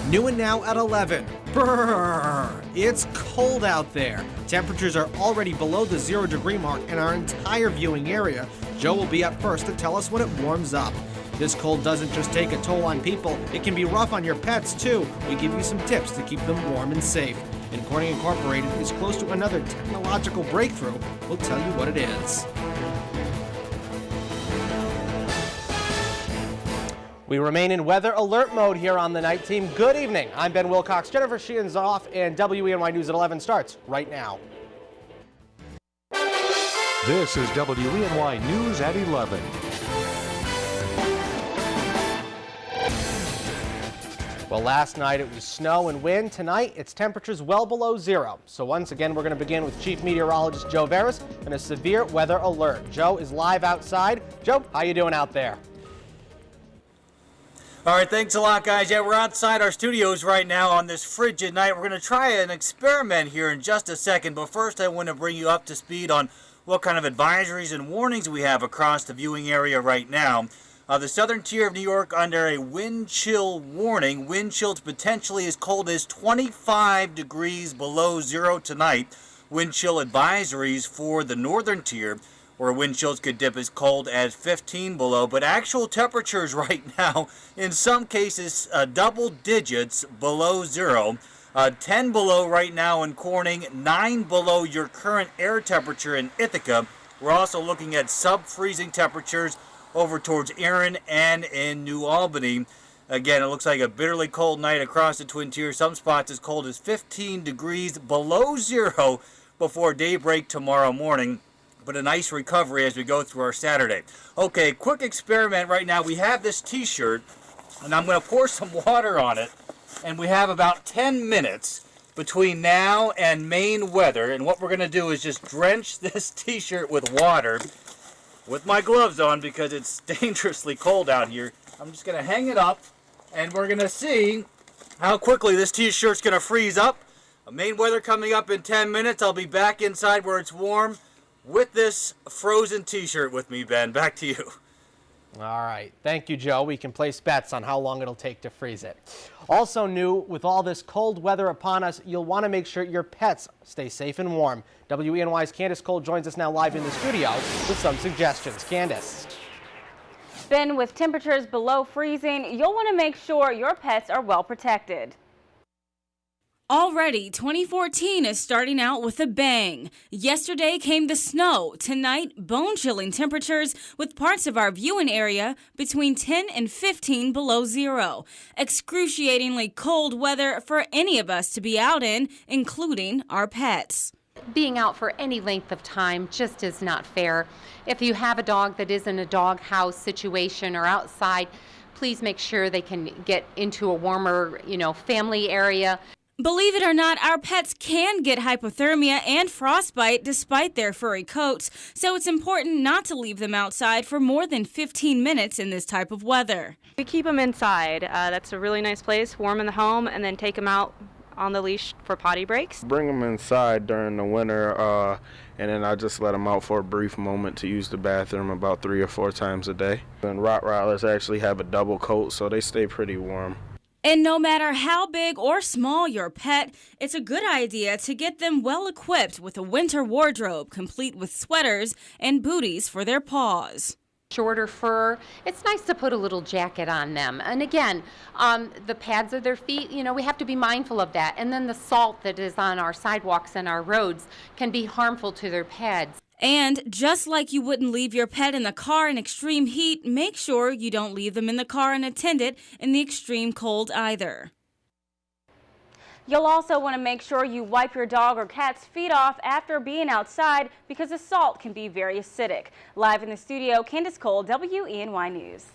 New and now at 11. Brrr, it's cold out there. Temperatures are already below the 0-degree mark in our entire viewing area. Joe will be up first to tell us when it warms up. This cold doesn't just take a toll on people, it can be rough on your pets too. We give you some tips to keep them warm and safe. And Corning Incorporated is close to another technological breakthrough. We'll tell you what it is. We remain in weather alert mode here on the night team. Good evening. I'm Ben Wilcox. Jennifer Sheehan's off, and WENY News at 11 starts right now. This is WENY News at 11. Well, last night it was snow and wind. Tonight it's temperatures well below zero. So once again, we're going to begin with Chief Meteorologist Joe Veras and a severe weather alert. Joe is live outside. Joe, how you doing out there? All right, thanks a lot, guys. Yeah, we're outside our studios right now on this frigid night. We're going to try an experiment here in just a second, but first I want to bring you up to speed on what kind of advisories and warnings we have across the viewing area right now. The southern tier of New York under a wind chill warning. Wind chills potentially as cold as 25 degrees below zero tonight. Wind chill advisories for the northern tier, where wind chills could dip as cold as 15 below. But actual temperatures right now, in some cases, double digits below zero. 10 below right now in Corning, 9 below your current air temperature in Ithaca. We're also looking at sub-freezing temperatures over towards Erin and in New Albany. Again, it looks like a bitterly cold night across the Twin Tiers. Some spots as cold as 15 degrees below zero before daybreak tomorrow morning. But a nice recovery as we go through our Saturday. Okay, quick experiment right now. We have this t-shirt, and I'm going to pour some water on it. And we have about 10 minutes between now and Maine weather. And what we're going to do is just drench this t-shirt with water with my gloves on because it's dangerously cold out here. I'm just going to hang it up, and we're going to see how quickly this t-shirt's going to freeze up. Maine weather coming up in 10 minutes. I'll be back inside where it's warm with this frozen t-shirt with me, Ben. Back to you. All right. Thank you, Joe. We can place bets on how long it'll take to freeze it. Also new, with all this cold weather upon us, you'll want to make sure your pets stay safe and warm. WENY's Candace Cole joins us now live in the studio with some suggestions. Candace. Ben, with temperatures below freezing, you'll want to make sure your pets are well protected. Already, 2014 is starting out with a bang. Yesterday came the snow. Tonight, bone-chilling temperatures with parts of our viewing area between 10 and 15 below zero. Excruciatingly cold weather for any of us to be out in, including our pets. Being out for any length of time just is not fair. If you have a dog that is in a dog house situation or outside, please make sure they can get into a warmer, family area. Believe it or not, our pets can get hypothermia and frostbite despite their furry coats, so it's important not to leave them outside for more than 15 minutes in this type of weather. We keep them inside. That's a really nice place, warm in the home, and then take them out on the leash for potty breaks. Bring them inside during the winter, and then I just let them out for a brief moment to use the bathroom about 3 or 4 times a day. And Rottweilers actually have a double coat, so they stay pretty warm. And no matter how big or small your pet, it's a good idea to get them well equipped with a winter wardrobe complete with sweaters and booties for their paws. Shorter fur, it's nice to put a little jacket on them. And again, the pads of their feet, we have to be mindful of that. And then the salt that is on our sidewalks and our roads can be harmful to their pads. And just like you wouldn't leave your pet in the car in extreme heat, make sure you don't leave them in the car unattended in the extreme cold either. You'll also want to make sure you wipe your dog or cat's feet off after being outside because the salt can be very acidic. Live in the studio, Candace Cole, WENY News.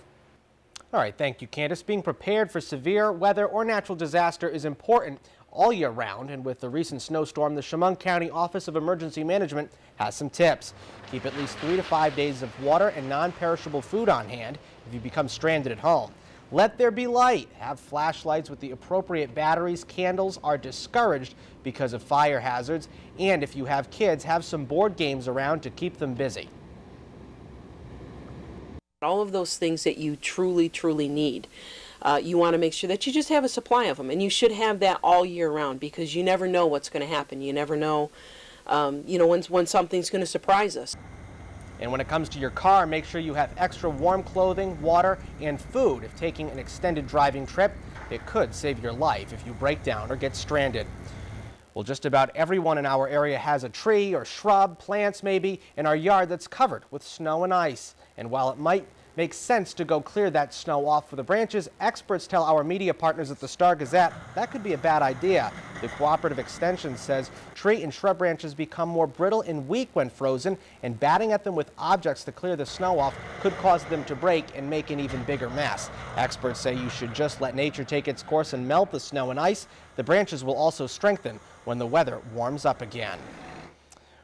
All right, thank you, Candace. Being prepared for severe weather or natural disaster is important all year round, and with the recent snowstorm, the Chemung County Office of Emergency Management has some tips. Keep at least 3 to 5 days of water and non-perishable food on hand if you become stranded at home. Let there be light. Have flashlights with the appropriate batteries. Candles are discouraged because of fire hazards. And if you have kids, have some board games around to keep them busy. All of those things that you truly, truly need. you want to make sure that you just have a supply of them, and you should have that all year round, because you never know what's going to happen. You never know, when something's going to surprise us. And when it comes to your car, make sure you have extra warm clothing, water, and food. If taking an extended driving trip, it could save your life if you break down or get stranded. Well, just about everyone in our area has a tree or shrub, plants maybe, in our yard that's covered with snow and ice. And while it might make sense to go clear that snow off with the branches, experts tell our media partners at the Star-Gazette that could be a bad idea. The Cooperative Extension says tree and shrub branches become more brittle and weak when frozen, and batting at them with objects to clear the snow off could cause them to break and make an even bigger mess. Experts say you should just let nature take its course and melt the snow and ice. The branches will also strengthen when the weather warms up again.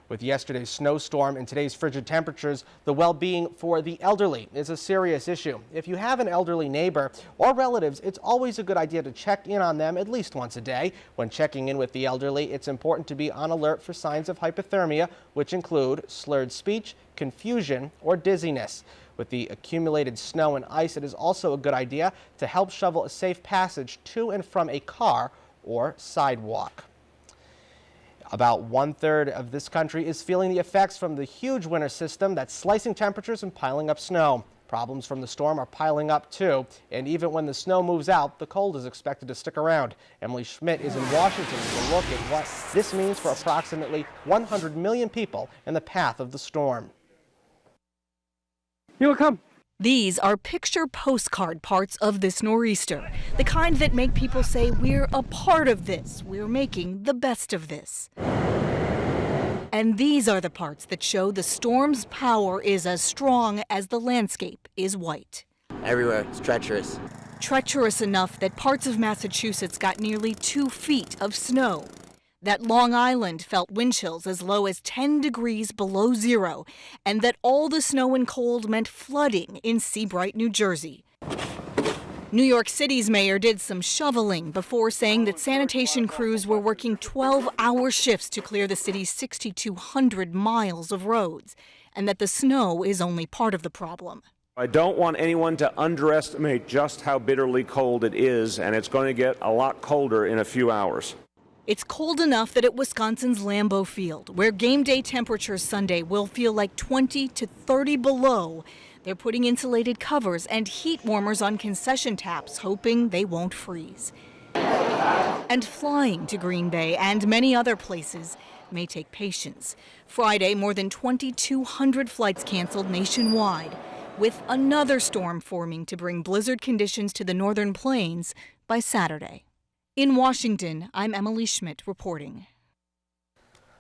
With yesterday's snowstorm and today's frigid temperatures, the well-being for the elderly is a serious issue. If you have an elderly neighbor or relatives, it's always a good idea to check in on them at least once a day. When checking in with the elderly, it's important to be on alert for signs of hypothermia, which include slurred speech, confusion, or dizziness. With the accumulated snow and ice, it is also a good idea to help shovel a safe passage to and from a car or sidewalk. About 1/3 of this country is feeling the effects from the huge winter system that's slicing temperatures and piling up snow. Problems from the storm are piling up too, and even when the snow moves out, the cold is expected to stick around. Emily Schmidt is in Washington to look at what this means for approximately 100 million people in the path of the storm. Here we come. These are picture postcard parts of this nor'easter, the kind that make people say we're a part of this, we're making the best of this. And these are the parts that show the storm's power is as strong as the landscape is white. Everywhere, it's treacherous. Treacherous enough that parts of Massachusetts got nearly 2 feet of snow. That Long Island felt wind chills as low as 10 degrees below zero, and that all the snow and cold meant flooding in Seabright, New Jersey. New York City's mayor did some shoveling before saying that sanitation crews were working 12-hour shifts to clear the city's 6,200 miles of roads, and that the snow is only part of the problem. I don't want anyone to underestimate just how bitterly cold it is, and it's going to get a lot colder in a few hours. It's cold enough that at Wisconsin's Lambeau Field, where game day temperatures Sunday will feel like 20 to 30 below, they're putting insulated covers and heat warmers on concession taps, hoping they won't freeze. And flying to Green Bay and many other places may take patience. Friday, more than 2,200 flights canceled nationwide, with another storm forming to bring blizzard conditions to the northern plains by Saturday. In Washington, I'm Emily Schmidt reporting.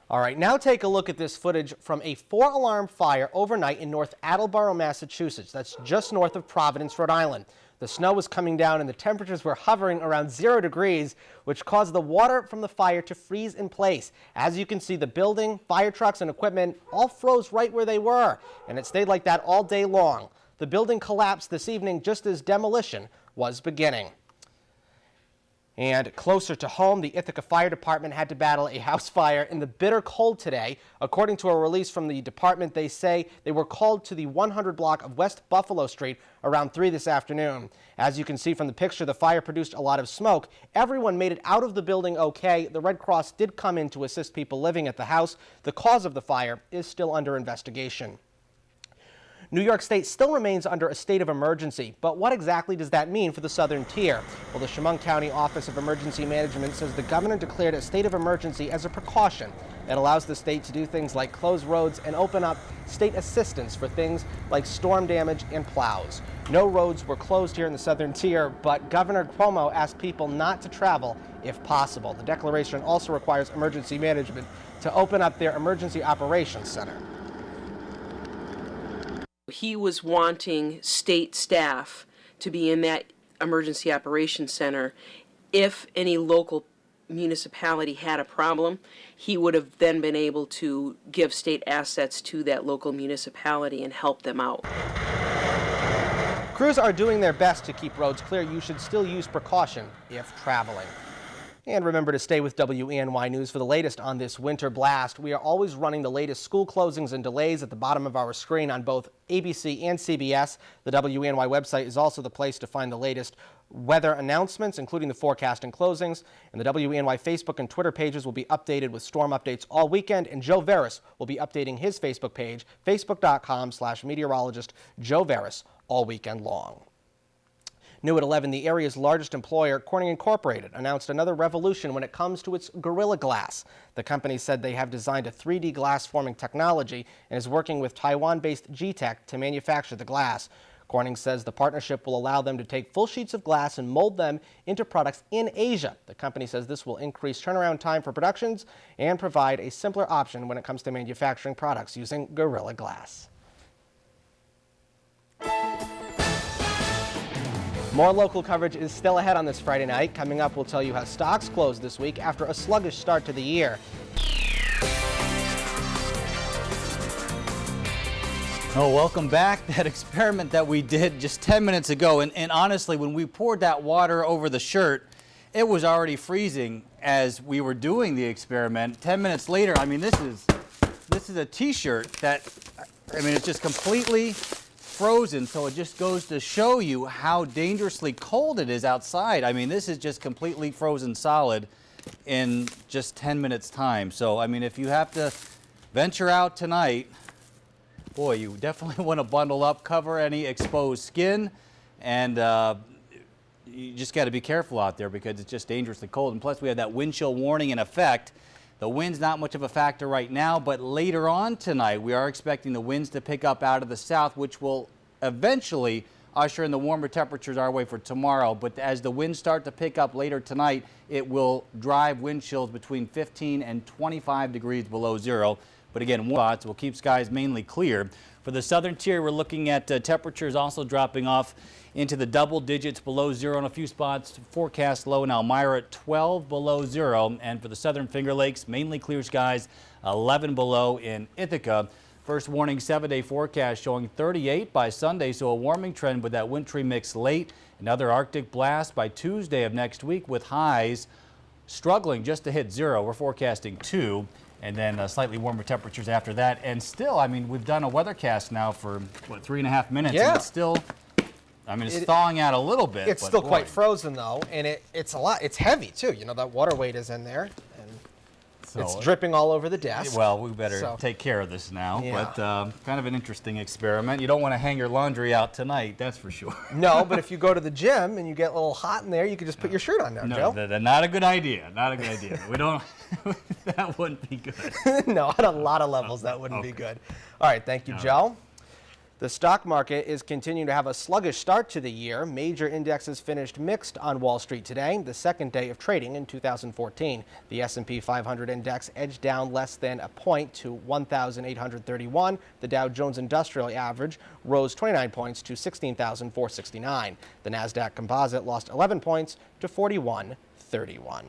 All right, now take a look at this footage from a 4-alarm fire overnight in North Attleboro, Massachusetts. That's just north of Providence, Rhode Island. The snow was coming down and the temperatures were hovering around 0 degrees, which caused the water from the fire to freeze in place. As you can see, the building, fire trucks, and equipment all froze right where they were, and it stayed like that all day long. The building collapsed this evening just as demolition was beginning. And closer to home, the Ithaca Fire Department had to battle a house fire in the bitter cold today. According to a release from the department, they say they were called to the 100 block of West Buffalo Street around 3 this afternoon. As you can see from the picture, the fire produced a lot of smoke. Everyone made it out of the building okay. The Red Cross did come in to assist people living at the house. The cause of the fire is still under investigation. New York State still remains under a state of emergency, but what exactly does that mean for the southern tier? Well, the Chemung County Office of Emergency Management says the governor declared a state of emergency as a precaution that allows the state to do things like close roads and open up state assistance for things like storm damage and plows. No roads were closed here in the southern tier, but Governor Cuomo asked people not to travel if possible. The declaration also requires emergency management to open up their emergency operations center. He was wanting state staff to be in that emergency operations center. If any local municipality had a problem, he would have then been able to give state assets to that local municipality and help them out. Crews are doing their best to keep roads clear. You should still use precaution if traveling. And remember to stay with WENY News for the latest on this winter blast. We are always running the latest school closings and delays at the bottom of our screen on both ABC and CBS. The WENY website is also the place to find the latest weather announcements, including the forecast and closings. And the WENY Facebook and Twitter pages will be updated with storm updates all weekend. And Joe Veras will be updating his Facebook page, facebook.com/meteorologist Joe Veras, all weekend long. New at 11, the area's largest employer, Corning Incorporated, announced another revolution when it comes to its Gorilla Glass. The company said they have designed a 3D glass forming technology and is working with Taiwan-based G-Tech to manufacture the glass. Corning says the partnership will allow them to take full sheets of glass and mold them into products in Asia. The company says this will increase turnaround time for productions and provide a simpler option when it comes to manufacturing products using Gorilla Glass. More local coverage is still ahead on this Friday night. Coming up, we'll tell you how stocks closed this week after a sluggish start to the year. Oh, welcome back. That experiment that we did just 10 minutes ago, and honestly, when we poured that water over the shirt, it was already freezing as we were doing the experiment. 10 minutes later, I mean, this is a t-shirt that, I mean, it's just completely frozen, so it just goes to show you how dangerously cold it is outside. I mean, this is just completely frozen solid in just 10 minutes time. So, I mean, if you have to venture out tonight, boy, you definitely want to bundle up, cover any exposed skin, and you just got to be careful out there because it's just dangerously cold. And plus, we have that wind chill warning in effect. The wind's not much of a factor right now, but later on tonight, we are expecting the winds to pick up out of the south, which will eventually usher in the warmer temperatures our way for tomorrow. But as the winds start to pick up later tonight, it will drive wind chills between 15 and 25 degrees below zero. But again, spots will keep skies mainly clear. For the southern tier, we're looking at temperatures also dropping off into the double digits below zero in a few spots. Forecast low in Elmira at 12 below zero. And for the southern Finger Lakes, mainly clear skies, 11 below in Ithaca. First warning 7-day forecast showing 38 by Sunday, so a warming trend with that wintry mix late. Another Arctic blast by Tuesday of next week with highs struggling just to hit zero. We're forecasting 2. And then slightly warmer temperatures after that. And still, I mean, we've done a weathercast now for, what, 3.5 minutes? Yeah. And it's still, I mean, it's thawing out a little bit. It's still quite frozen, though, and it's a lot. It's heavy, too. You know, that water weight is in there, and so it's dripping all over the desk. Well, we better take care of this now. Yeah. But kind of an interesting experiment. You don't want to hang your laundry out tonight, that's for sure. No, but if you go to the gym and you get a little hot in there, you can just put your shirt on now, Joe. No, not a good idea. Not a good idea. We don't. That wouldn't be good. No, at a lot of levels, that wouldn't be good. All right, thank you, Joe. The stock market is continuing to have a sluggish start to the year. Major indexes finished mixed on Wall Street today, the second day of trading in 2014. The S&P 500 index edged down less than a point to 1,831. The Dow Jones Industrial Average rose 29 points to 16,469. The NASDAQ Composite lost 11 points to 4131.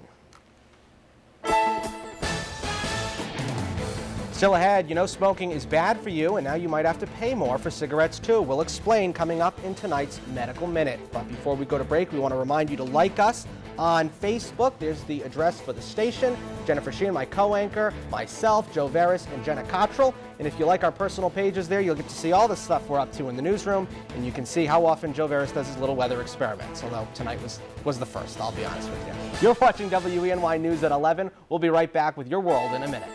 Still ahead, you know smoking is bad for you, and now you might have to pay more for cigarettes too. We'll explain coming up in tonight's Medical Minute. But before we go to break, we want to remind you to like us on Facebook. There's the address for the station. Jennifer Sheehan, my co-anchor, myself, Joe Veras, and Jenna Cottrell. And if you like our personal pages there, you'll get to see all the stuff we're up to in the newsroom, and you can see how often Joe Veras does his little weather experiments, although tonight was the first, I'll be honest with you. You're watching WENY News at 11. We'll be right back with your world in a minute.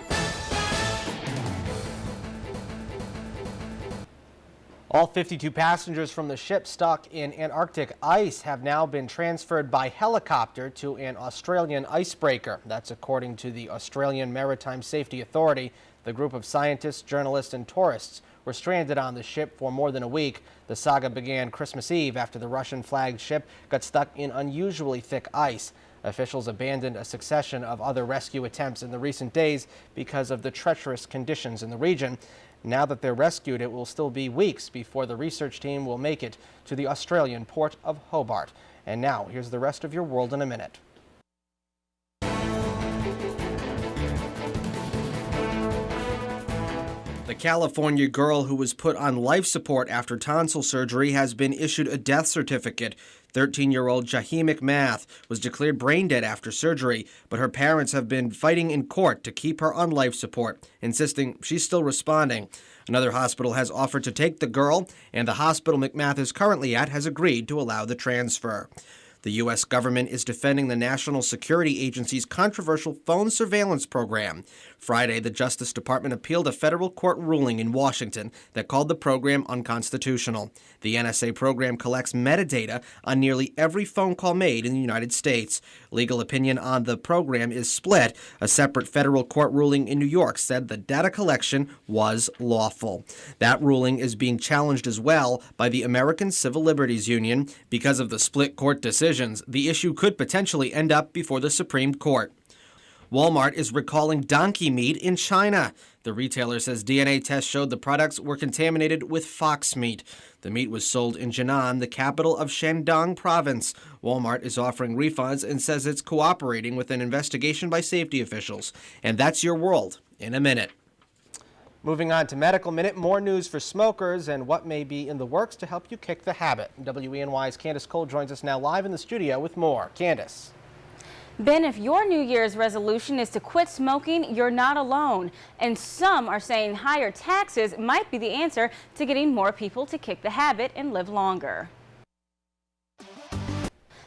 All 52 passengers from the ship stuck in Antarctic ice have now been transferred by helicopter to an Australian icebreaker. That's according to the Australian Maritime Safety Authority. The group of scientists, journalists, and tourists were stranded on the ship for more than a week. The saga began Christmas Eve after the Russian-flagged ship got stuck in unusually thick ice. Officials abandoned a succession of other rescue attempts in the recent days because of the treacherous conditions in the region. Now that they're rescued, it will still be weeks before the research team will make it to the Australian port of Hobart. And now, here's the rest of your world in a minute. The California girl who was put on life support after tonsil surgery has been issued a death certificate. 13-year-old Jahi McMath was declared brain dead after surgery, but her parents have been fighting in court to keep her on life support, insisting she's still responding. Another hospital has offered to take the girl, and the hospital McMath is currently at has agreed to allow the transfer. The U.S. government is defending the National Security Agency's controversial phone surveillance program. Friday, the Justice Department appealed a federal court ruling in Washington that called the program unconstitutional. The NSA program collects metadata on nearly every phone call made in the United States. Legal opinion on the program is split. A separate federal court ruling in New York said the data collection was lawful. That ruling is being challenged as well by the American Civil Liberties Union. Because of the split court decision, the issue could potentially end up before the Supreme Court. Walmart is recalling donkey meat in China. The retailer says DNA tests showed the products were contaminated with fox meat. The meat was sold in Jinan, the capital of Shandong province. Walmart is offering refunds and says it's cooperating with an investigation by safety officials. And that's your world in a minute. Moving on to Medical Minute, more news for smokers and what may be in the works to help you kick the habit. WENY's Candace Cole joins us now live in the studio with more. Candace. Ben, if your New Year's resolution is to quit smoking, you're not alone. And some are saying higher taxes might be the answer to getting more people to kick the habit and live longer.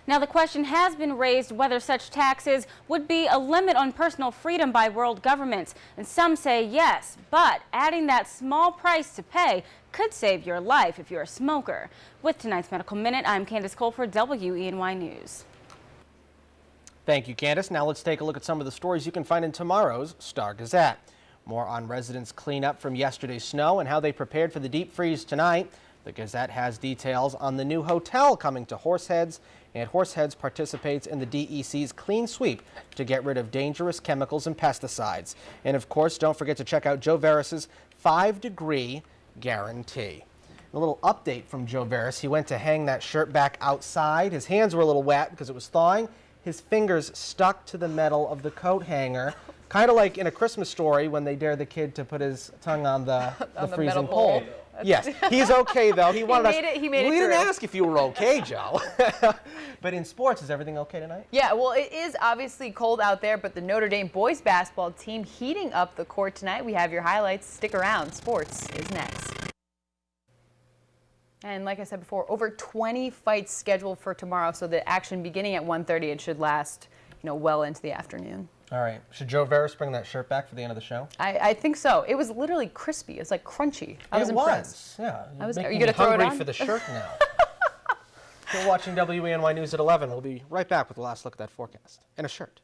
Now, the question has been raised whether such taxes would be a limit on personal freedom by world governments. And some say yes, but adding that small price to pay could save your life if you're a smoker. With tonight's Medical Minute, I'm Candace Cole for WENY News. Thank you, Candace. Now let's take a look at some of the stories you can find in tomorrow's Star-Gazette. More on residents' cleanup from yesterday's snow and how they prepared for the deep freeze tonight. The Gazette has details on the new hotel coming to Horseheads, and Horseheads participates in the DEC's Clean Sweep to get rid of dangerous chemicals and pesticides. And of course, don't forget to check out Joe Veris's 5-degree guarantee. A little update from Joe Veris. He went to hang that shirt back outside. His hands were a little wet because it was thawing. His fingers stuck to the metal of the coat hanger, kind of like in A Christmas Story when they dare the kid to put his tongue on the freezing pole. Yes, he's okay though. He wanted he made it we didn't through. ask if you were okay, Joe. But in sports, is everything okay tonight? Yeah, well, it is obviously cold out there, but the Notre Dame boys basketball team heating up the court tonight. We have your highlights. Stick around. Sports is next. And like I said before, over 20 fights scheduled for tomorrow, so the action beginning at 1:30, it should last, well into the afternoon. All right. Should Joe Veris bring that shirt back for the end of the show? I think so. It was literally crispy. It was like crunchy. I was impressed. Yeah. Are you going to throw it on? For the shirt now. You're watching WENY News at 11. We'll be right back with the last look at that forecast and a shirt.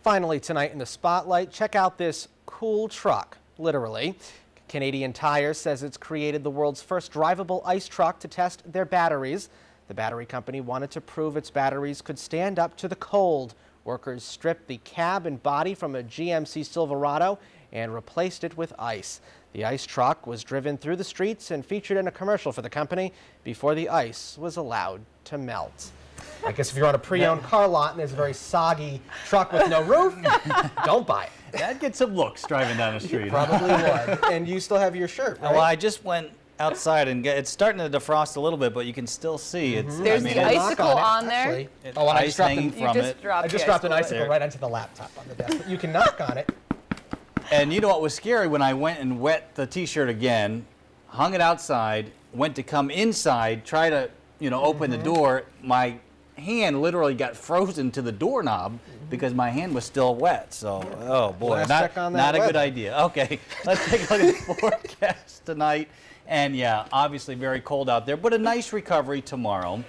Finally tonight in the spotlight, check out this cool truck, literally. Canadian Tire says it's created the world's first drivable ice truck to test their batteries. The battery company wanted to prove its batteries could stand up to the cold. Workers stripped the cab and body from a GMC Silverado and replaced it with ice. The ice truck was driven through the streets and featured in a commercial for the company before the ice was allowed to melt. I guess if you're on a pre-owned car lot and there's a very soggy truck with no roof, don't buy it. That'd get some looks driving down the street. You probably would. And you still have your shirt, right? Well, I just went outside and it's starting to defrost a little bit, but you can still see it's. There's the icicle on there. Oh, and I just dropped I just dropped an icicle right onto the laptop on the desk. But you can knock on it. And you know what was scary when I went and wet the T-shirt again, hung it outside, went to come inside, try to open the door. My hand literally got frozen to the doorknob because my hand was still wet. So, oh boy, not a good idea. Okay, let's take a look at the forecast tonight. And yeah, obviously very cold out there, but a nice recovery tomorrow.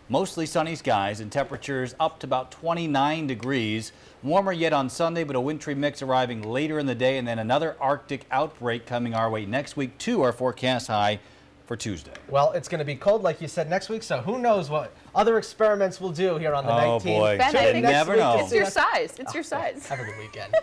Mostly sunny skies and temperatures up to about 29 degrees. Warmer yet on Sunday, but a wintry mix arriving later in the day, and then another Arctic outbreak coming our way next week to our forecast high for Tuesday. Well, it's going to be cold, like you said, next week, so who knows what other experiments we'll do here on the 19th. Oh boy, Ben, I think never know. It's your size. It's your size. Have a good weekend.